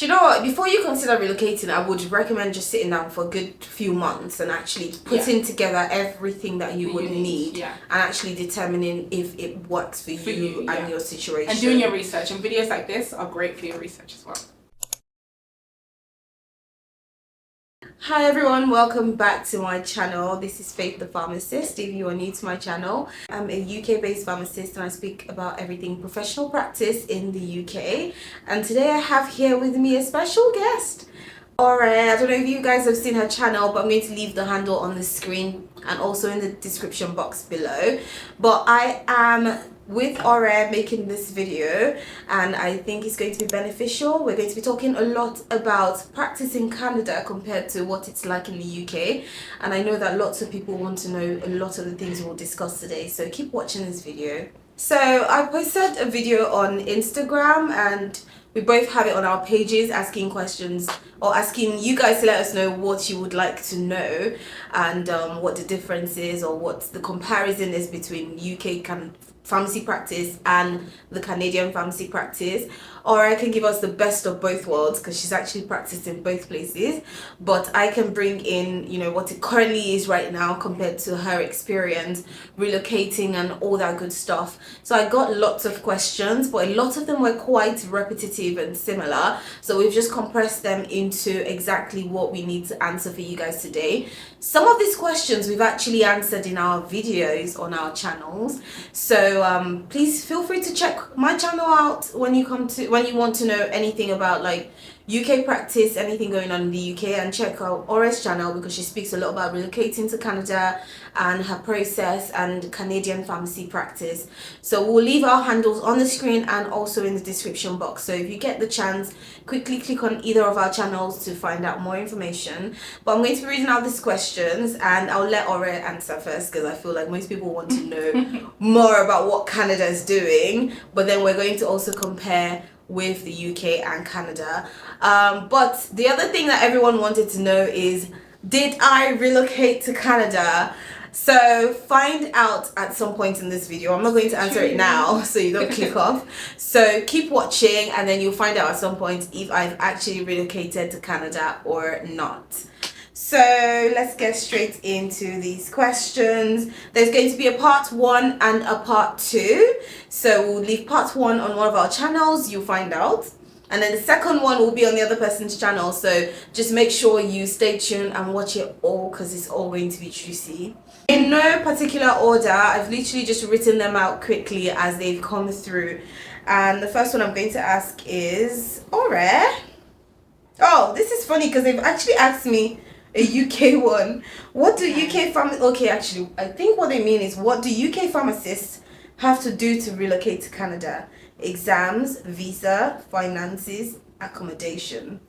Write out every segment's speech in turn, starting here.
Do you know what? Before you consider relocating, I would recommend just sitting down for a good few months and actually putting together everything that you would need and actually determining if it works for you and your situation. And doing your research. And videos like this are great for your research as well. Hi everyone, welcome back to my channel. This is Faith the Pharmacist. If you are new to my channel, I'm a UK based pharmacist and I speak about everything professional practice in the UK. And today I have here with me a special guest. Alright, I don't know if you guys have seen her channel, but I'm going to leave the handle on the screen and also in the description box below. But I am with Ore making this video and I think it's going to be beneficial. We're going to be talking a lot about practice in Canada compared to what it's like in the UK, and I know that lots of people want to know a lot of the things we'll discuss today, so keep watching this video. So I posted a video on Instagram and we both have it on our pages, asking questions or asking you guys to let us know what you would like to know and what the difference is or what the comparison is between UK pharmacy practice and the Canadian pharmacy practice. Or I can give us the best of both worlds because she's actually practiced in both places, but I can bring in, you know, what it currently is right now compared to her experience relocating and all that good stuff. So I got lots of questions, but a lot of them were quite repetitive and similar, so we've just compressed them into exactly what we need to answer for you guys today. Some of these questions we've actually answered in our videos on our channels, so please feel free to check my channel out when you want to know anything about like UK practice, anything going on in the UK, and check out Ore's channel because she speaks a lot about relocating to Canada and her process and Canadian pharmacy practice. So we'll leave our handles on the screen and also in the description box, so if you get the chance, quickly click on either of our channels to find out more information. But I'm going to be reading out these questions and I'll let Ore answer first because I feel like most people want to know more about what Canada is doing, but then we're going to also compare with the UK and Canada. But the other thing that everyone wanted to know is, did I relocate to Canada? So find out at some point in this video. I'm not going to answer it now so you don't click off. So keep watching and then you'll find out at some point if I've actually relocated to Canada or not. So let's get straight into these questions. There's going to be a part 1 and a part 2. So we'll leave part 1 on one of our channels, you'll find out. And then the second one will be on the other person's channel. So just make sure you stay tuned and watch it all because it's all going to be juicy. In no particular order, I've literally just written them out quickly as they've come through. And the first one I'm going to ask is, Ore. Oh, this is funny because they've actually asked me a UK one. What do UK okay, actually, I think what they mean is, what do UK pharmacists have to do to relocate to Canada? Exams, visa, finances, accommodation.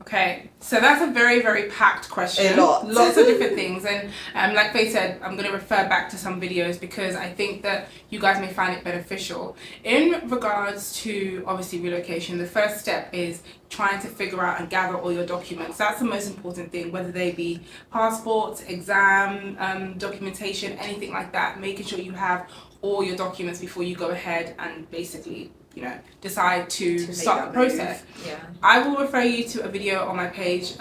Okay, so that's a very, very packed question. A lot. Lots of different things. And like Faye said, I'm going to refer back to some videos because I think that you guys may find it beneficial. In regards to, obviously, relocation, the first step is trying to figure out and gather all your documents. That's the most important thing, whether they be passports, exam, documentation, anything like that. Making sure you have all your documents before you go ahead and basically, you know, decide to start the process. Yeah. I will refer you to a video on my page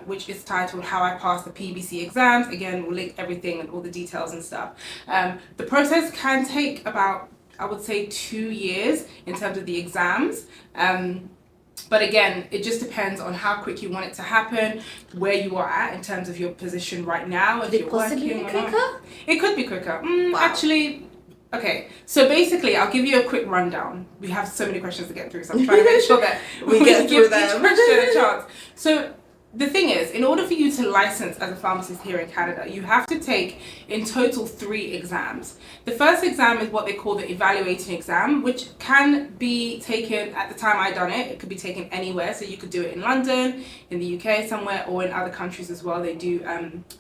which is titled How I Passed the PBC Exams. Again, we'll link everything and all the details and stuff. The process can take about, I would say, 2 years in terms of the exams. But again, it just depends on how quick you want it to happen, where you are at in terms of your position right now. Could it possibly be quicker? It could be quicker. Wow. Actually, okay, so basically, I'll give you a quick rundown. We have so many questions to get through, so I'm trying to make sure that we get through give them. each question a chance. So the thing is, in order for you to license as a pharmacist here in Canada, you have to take in total 3 exams. The first exam is what they call the evaluating exam, which can be taken, at the time I done it, it could be taken anywhere. So you could do it in London, in the UK somewhere, or in other countries as well. They do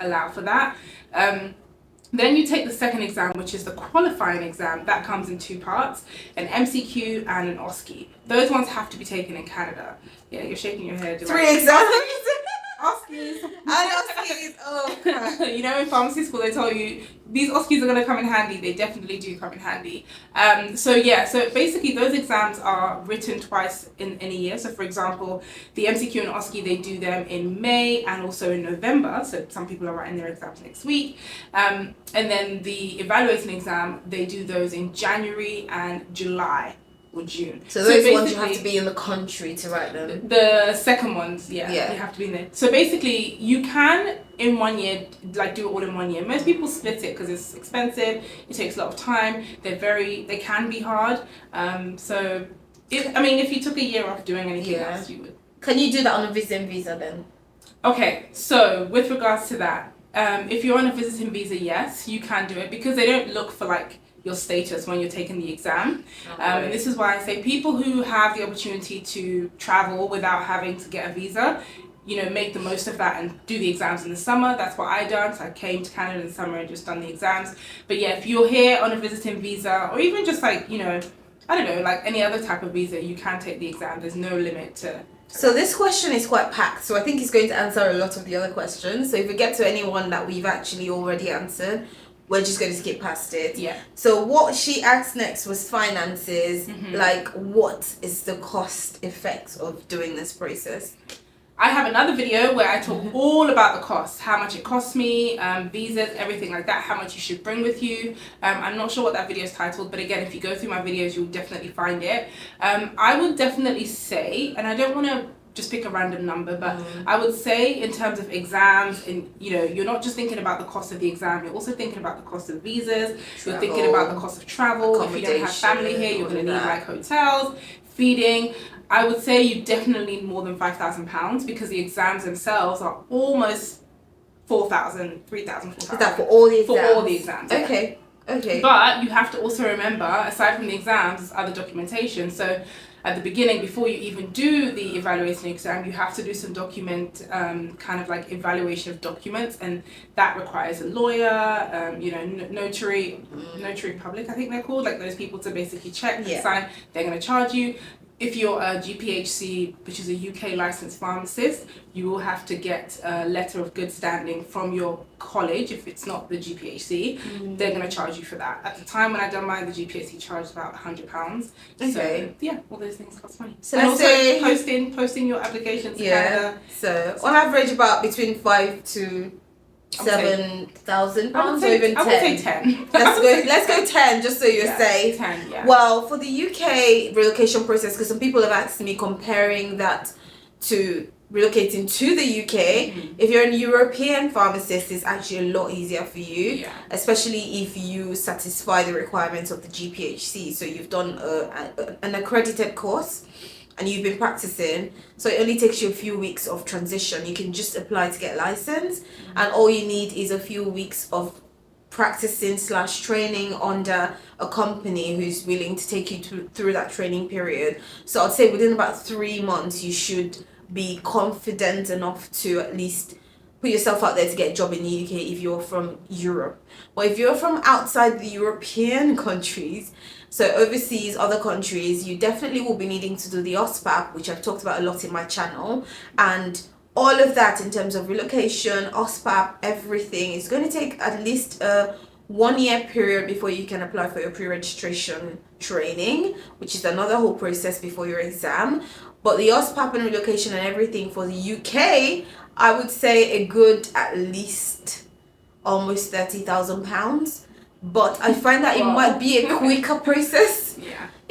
allow for that. Then you take the second exam, which is the qualifying exam. That comes in 2 parts, an MCQ and an OSCE. Those ones have to be taken in Canada. Yeah, you're shaking your head. 3 exams? Oskies. And Oskies. Oh, crap. You know, in pharmacy school, they tell you these Oskies are going to come in handy. They definitely do come in handy. So basically those exams are written twice in a year. So for example, the MCQ and OSCE, they do them in May and also in November. So some people are writing their exams next week. And then the evaluating exam, they do those in January and July. Or June. So those ones you have to be in the country to write them. The second ones, you have to be in there. So basically, you can in 1 year like do it all in 1 year. Most people split it because it's expensive. It takes a lot of time. They can be hard. If you took a year off doing anything else, you would. Can you do that on a visiting visa then? Okay, so with regards to that, if you're on a visiting visa, yes, you can do it because they don't look for like your status when you're taking the exam. And this is why I say people who have the opportunity to travel without having to get a visa, make the most of that and do the exams in the summer. That's what I done. So I came to Canada in the summer and just done the exams. But yeah, if you're here on a visiting visa or even just like, I don't know, like any other type of visa, you can take the exam. There's no limit to. So this question is quite packed, so I think it's going to answer a lot of the other questions. So if we get to anyone that we've actually already answered, we're just going to skip past it. Yeah. So what she asked next was finances. Mm-hmm. Like, what is the cost effect of doing this process? I have another video where I talk all about the costs, how much it costs me, visas, everything like that, how much you should bring with you. I'm not sure what that video is titled, but again, if you go through my videos, you'll definitely find it. I would definitely say, and I don't want to just pick a random number, but I would say in terms of exams, and you're not just thinking about the cost of the exam, you're also thinking about the cost of visas, you're thinking about the cost of travel. If you don't have family here, you're going to need like hotels, feeding. I would say you definitely need more than £5,000 because the exams themselves are almost 4,000, 3,000, 4,000. Is that for all the exams? For all the exams. Okay. Okay. But you have to also remember, aside from the exams, there's other documentation. So at the beginning, before you even do the evaluation exam, you have to do some kind of like evaluation of documents, and that requires a lawyer, notary public, I think they're called, like those people to basically check and sign. They're going to charge you. If you're a GPHC, which is a UK licensed pharmacist, you will have to get a letter of good standing from your college. If it's not the GPHC, they're going to charge you for that. At the time when I done mine, the GPHC charged about £100. Okay. So all those things cost money. So and let's also say posting your application to Canada. So on average, about between £5,000 to £7,000 or even 10. I would say 10. Let's go 10 just so you're safe. 10, yeah. Well, for the UK relocation process, because some people have asked me comparing that to relocating to the UK, if you're a European pharmacist, it's actually a lot easier for you, especially if you satisfy the requirements of the GPHC. So you've done an accredited course and you've been practicing, so it only takes you a few weeks of transition. You can just apply to get licensed, and all you need is a few weeks of practicing / training under a company who's willing to take you through that training period. So I'd say within about 3 months you should be confident enough to at least put yourself out there to get a job in the UK if you're from Europe. But if you're from outside the European countries, so overseas, other countries, you definitely will be needing to do the OSPAP, which I've talked about a lot in my channel. And all of that in terms of relocation, OSPAP, everything is going to take at least a 1 year period before you can apply for your pre-registration training, which is another whole process before your exam. But the OSPAP and relocation and everything for the UK, I would say a good at least almost £30,000. But I find that it might be a quicker process.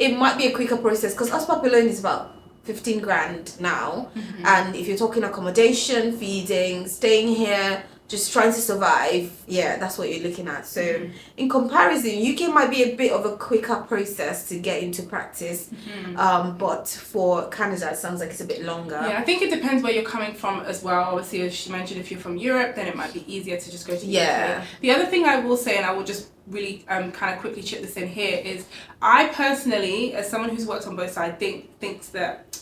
It might be a quicker process because OSPAP alone is about 15 grand now. And if you're talking accommodation, feeding, staying here, just trying to survive, that's what you're looking at. So in comparison, UK might be a bit of a quicker process to get into practice, but for Canada it sounds like it's a bit longer. I think it depends where you're coming from as well. Obviously, as she mentioned, if you're from Europe, then it might be easier to just go to UK. The other thing I will say, and I will just really kind of quickly chip this in here, is I personally, as someone who's worked on both sides, I think that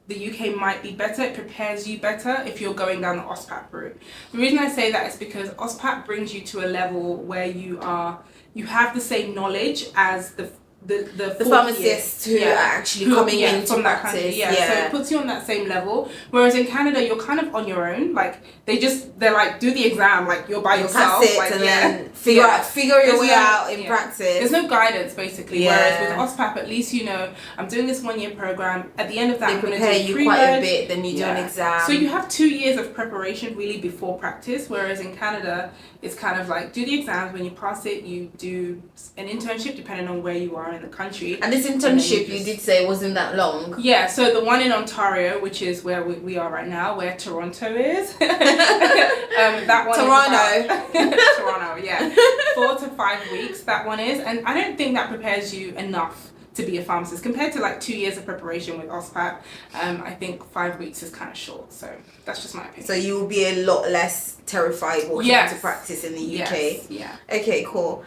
the UK might be better. It prepares you better if you're going down the OSPAP route. The reason I say that is because OSPAP brings you to a level where you have the same knowledge as the The fourth pharmacists year. who are actually coming into from that practice. country. So it puts you on that same level. Whereas in Canada, you're kind of on your own. Like they're like, do the exam, like you're by yourself. Pass it like, and then figure your way out in practice. There's no guidance basically. Whereas with OSPAP, at least you know I'm doing this 1 year program. At the end of that, I'm going to do you quite a bit. Then you do an exam. So you have 2 years of preparation really before practice. Whereas in Canada, it's kind of like do the exams. When you pass it, you do an internship depending on where you are in the country. And this internship you did say wasn't that long. Yeah, so the one in Ontario, which is where we are right now, where Toronto is. That one Toronto, yeah. 4 to 5 weeks, that one is. And I don't think that prepares you enough to be a pharmacist. Compared to like 2 years of preparation with OSPAP, I think 5 weeks is kind of short. So that's just my opinion. So you will be a lot less terrified walking into practice in the UK. Yes, yeah. Okay, cool.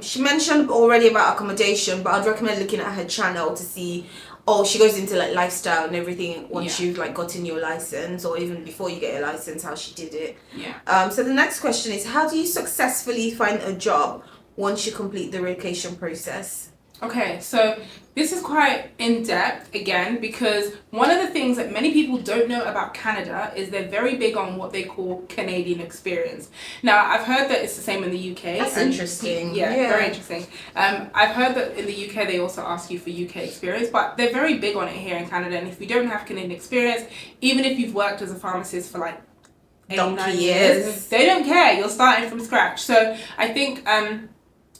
She mentioned already about accommodation, but I'd recommend looking at her channel to see. Oh, she goes into like lifestyle and everything once you've like gotten your license, or even before you get a license, how she did it. Yeah. So the next question is, how do you successfully find a job once you complete the relocation process? Okay, so this is quite in-depth again, because one of the things that many people don't know about Canada is they're very big on what they call Canadian experience. Now, I've heard that it's the same in the UK. That's interesting. Yeah, very interesting. I've heard that in the UK they also ask you for UK experience, but they're very big on it here in Canada. And if you don't have Canadian experience, even if you've worked as a pharmacist for like 8-9 years, they don't care. You're starting from scratch. So I think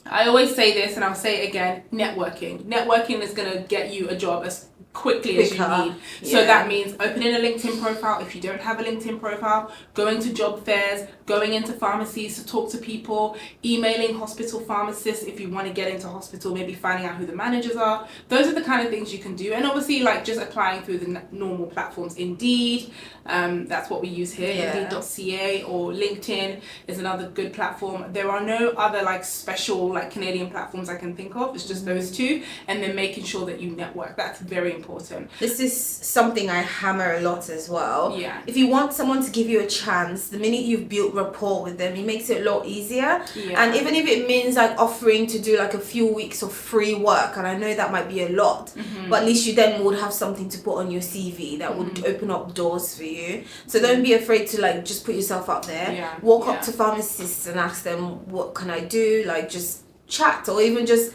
I always say this, and I'll say it again, networking. Networking is going to get you a job as quickly as you need. So that means opening a LinkedIn profile if you don't have a LinkedIn profile, going to job fairs, going into pharmacies to talk to people, emailing hospital pharmacists if you want to get into hospital, maybe finding out who the managers are. Those are the kind of things you can do. And obviously like just applying through the normal platforms. Indeed, that's what we use here. Indeed.ca or LinkedIn is another good platform. There are no other like special like Canadian platforms I can think of. It's just those two. And then making sure that you network. That's very important. This is something I hammer a lot as well. Yeah. If you want someone to give you a chance, the minute you've built rapport with them, it makes it a lot easier. Yeah. And even if it means like offering to do like a few weeks of free work, and I know that might be a lot, but at least you then would have something to put on your CV that would open up doors for you. So don't be afraid to like just put yourself out there. Walk up to pharmacists and ask them, what can I do? Like just chat, or even just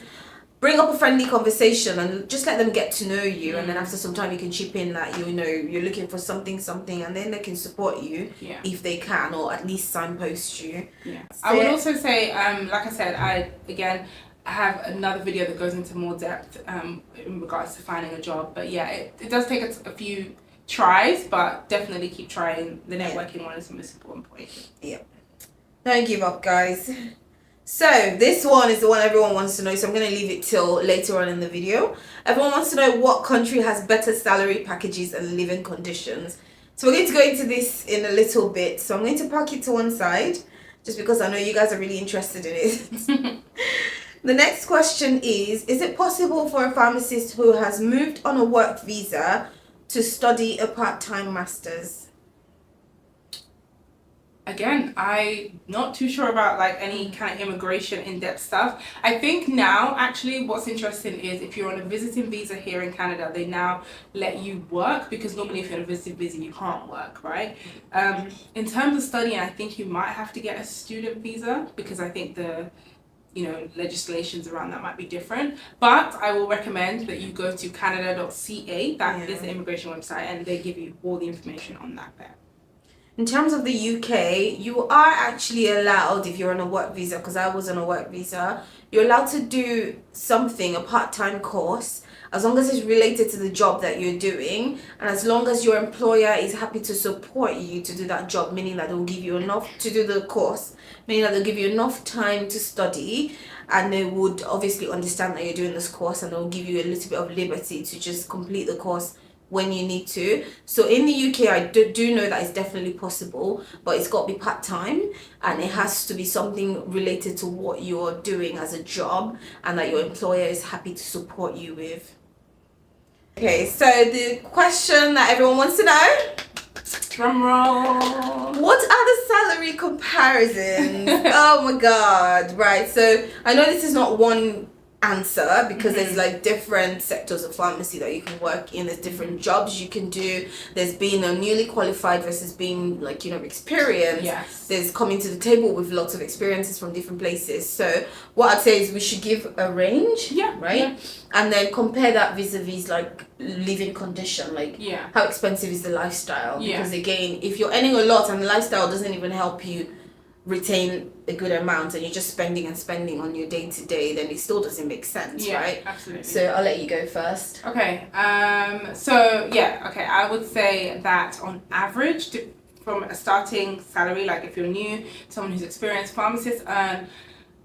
bring up a friendly conversation and just let them get to know you. And then after some time you can chip in that you know you're looking for something, and then they can support you if they can, or at least signpost you. I would also say like I said, I have another video that goes into more depth in regards to finding a job, but it does take a few tries, but definitely keep trying. The networking one is the most important point. Don't give up, guys. So this one is the one everyone wants to know, so I'm going to leave it till later on in the video. Everyone wants to know what country has better salary packages and living conditions. So we're going to go into this in a little bit, so I'm going to park it to one side just because I know you guys are really interested in it. The next question is it possible for a pharmacist who has moved on a work visa to study a part-time master's? Again, I'm not too sure about like any kind of immigration in-depth stuff. I think now actually what's interesting is if you're on a visiting visa here in Canada, they now let you work, because normally if you're on a visiting visa you can't work, right? In terms of studying, I think you might have to get a student visa, because I think the legislations around that might be different. But I will recommend that you go to canada.ca, that is the immigration website, and they give you all the information on that there. In terms of the UK, you are actually allowed, if you're on a work visa, because I was on a work visa, you're allowed to do something, a part-time course, as long as it's related to the job that you're doing, and as long as your employer is happy to support you to do that job, meaning that they'll give you enough to do the course, meaning that they'll give you enough time to study, and they would obviously understand that you're doing this course, and they'll give you a little bit of liberty to just complete the course when you need to. So in the UK, I do know that it's definitely possible, but it's got to be part-time, and it has to be something related to what you're doing as a job, and that your employer is happy to support you with. Okay, so the question that everyone wants to know, drum roll, what are the salary comparisons? Oh my god, right, so I know this is not one answer, because there's like different sectors of pharmacy that you can work in. There's different jobs you can do. There's being a newly qualified versus being like, you know, experienced. Yes. There's coming to the table with lots of experiences from different places. So what I'd say is we should give a range, right? Yeah. And then compare that vis-a-vis like living condition, like how expensive is the lifestyle? Because again, if you're earning a lot and the lifestyle doesn't even help you retain a good amount and you're just spending and spending on your day-to-day, then it still doesn't make sense, right? Absolutely. So I'll let you go first. Okay. I would say that on average, from a starting salary, like if you're new, someone who's experienced, pharmacists earn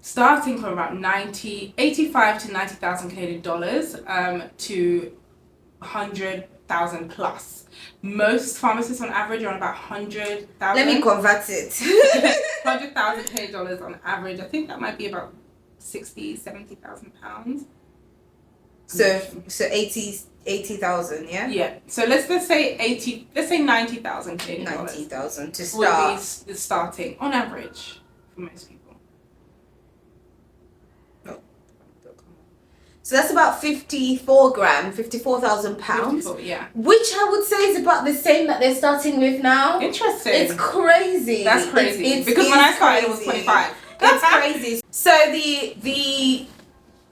starting from about 85 to 90,000 Canadian dollars to 100,000 plus. Most pharmacists on average are on about 100,000. Let me convert it. 100,000 Canadian dollars on average. I think that might be about 70,000 pounds. So 80,000, yeah? Yeah. So let's say 90,000 Canadian dollars. 90,000 to start. Would be starting on average for most people. So that's about 54,000 pounds. Yeah. Which I would say is about the same that they're starting with now. Interesting. It's crazy. That's crazy. Because when I started, it was 25. It's crazy. So the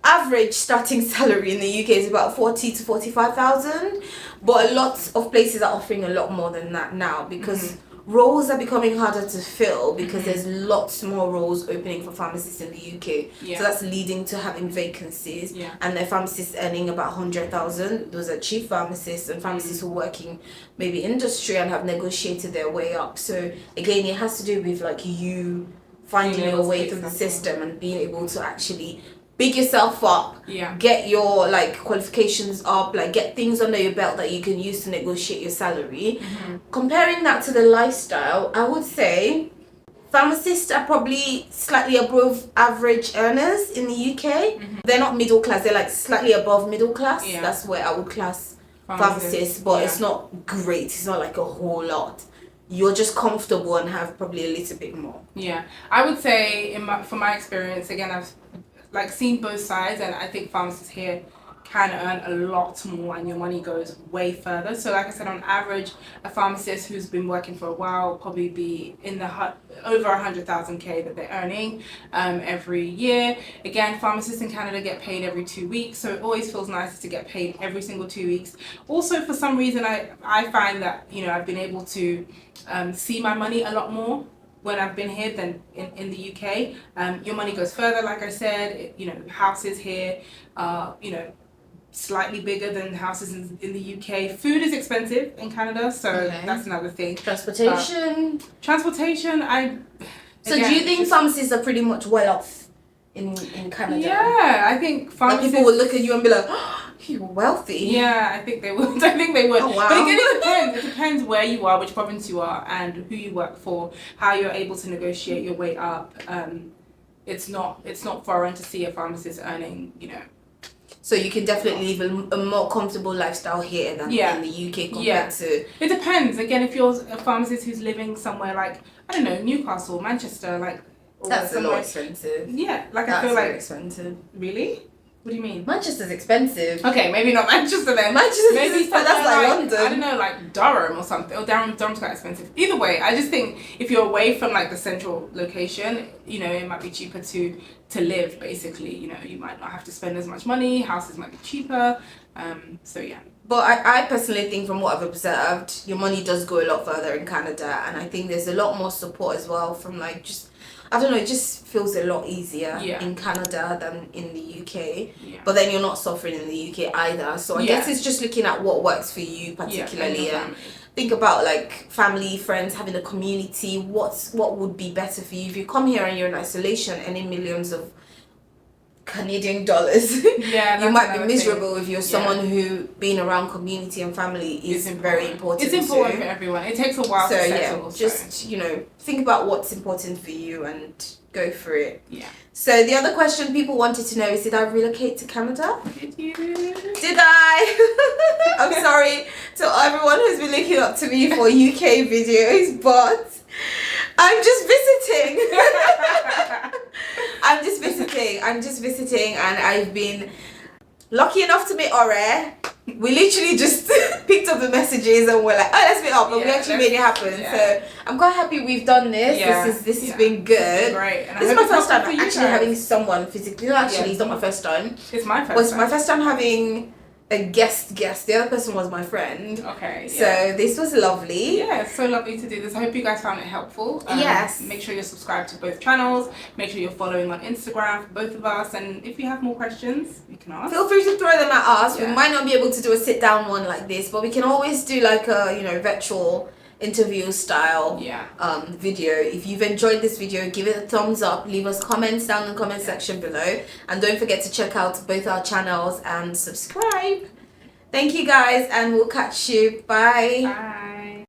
average starting salary in the UK is about 40 to 45,000, but a lot of places are offering a lot more than that now, because roles are becoming harder to fill, because there's lots more roles opening for pharmacists in the UK. So that's leading to having vacancies, and the pharmacists earning about 100,000. Those are chief pharmacists and pharmacists who are working maybe industry and have negotiated their way up. So again, it has to do with like you finding your way through the system and being able to actually big yourself up, get your like qualifications up, like get things under your belt that you can use to negotiate your salary. Comparing that to the lifestyle, I would say pharmacists are probably slightly above average earners in the UK. They're not middle class, they're like slightly above middle class. That's where I would class pharmacists, but it's not great, it's not like a whole lot. You're just comfortable and have probably a little bit more. I would say from my experience, again, I've like seen both sides, and I think pharmacists here can earn a lot more and your money goes way further. So like I said, on average, a pharmacist who's been working for a while will probably be in the over 100,000 K that they're earning every year. Again, pharmacists in Canada get paid every 2 weeks, so it always feels nice to get paid every single 2 weeks. Also, for some reason, I find that, you know, I've been able to see my money a lot more when I've been here than in the UK. Your money goes further, like I said. You know, houses here are, you know, slightly bigger than houses in the UK. Food is expensive in Canada, so that's another thing. Transportation, so do you think pharmacists are pretty much well off in Canada? Yeah, I think pharmacists... Like people will look at you and be like, oh, you're wealthy. Yeah, I think they would. Oh, wow. But again, it depends. It depends where you are, which province you are, and who you work for, how you're able to negotiate your way up. It's not foreign to see a pharmacist earning, you know. So you can definitely live a more comfortable lifestyle here than in the UK compared to... It depends. Again, if you're a pharmacist who's living somewhere like, I don't know, Newcastle, Manchester, like... That's a lot expensive. Yeah, like I feel like... That's very expensive. Really? What do you mean? Manchester's expensive. Okay, maybe not Manchester then. Manchester's maybe expensive, that's like London. I don't know, like Durham or something. Oh, Durham's quite expensive. Either way, I just think if you're away from like the central location, you know, it might be cheaper to live, basically. You know, you might not have to spend as much money. Houses might be cheaper. So yeah. But I personally think, from what I've observed, your money does go a lot further in Canada, and I think there's a lot more support as well from like just... I don't know, it just feels a lot easier in Canada than in the UK. But then you're not suffering in the UK either. So I guess it's just looking at what works for you particularly. And think about like family, friends, having a community. What would be better for you? If you come here and you're in isolation and in millions of Canadian dollars, you might be miserable if you're someone who being around community and family is very important. It's important for everyone. It takes a while to settle. Just, you know, think about what's important for you and go for it. Yeah. So the other question people wanted to know is, did I relocate to Canada? Did you? Did I? I'm sorry to everyone who's been looking up to me for UK videos, but I'm just visiting. I'm just visiting. And I've been lucky enough to meet Ore. We literally just picked up the messages and we're like, oh, let's meet up. But we actually made it happen. Yeah. So I'm quite happy we've done this. Yeah. This has been good. It's been great. And this is my first time actually having someone physically. No, actually, it's not my first time. It's my first time. My first time having a guest. The other person was my friend. Okay. So this was lovely. Yeah, it's so lovely to do this. I hope you guys found it helpful. Yes. Make sure you're subscribed to both channels. Make sure you're following on Instagram for both of us. And if you have more questions, you can ask. Feel free to throw them at us. Yeah. We might not be able to do a sit down one like this, but we can always do like a virtual interview style video. If you've enjoyed this video, give it a thumbs up, leave us comments down in the comment section below, and don't forget to check out both our channels and subscribe. Thank you guys, and we'll catch you. Bye.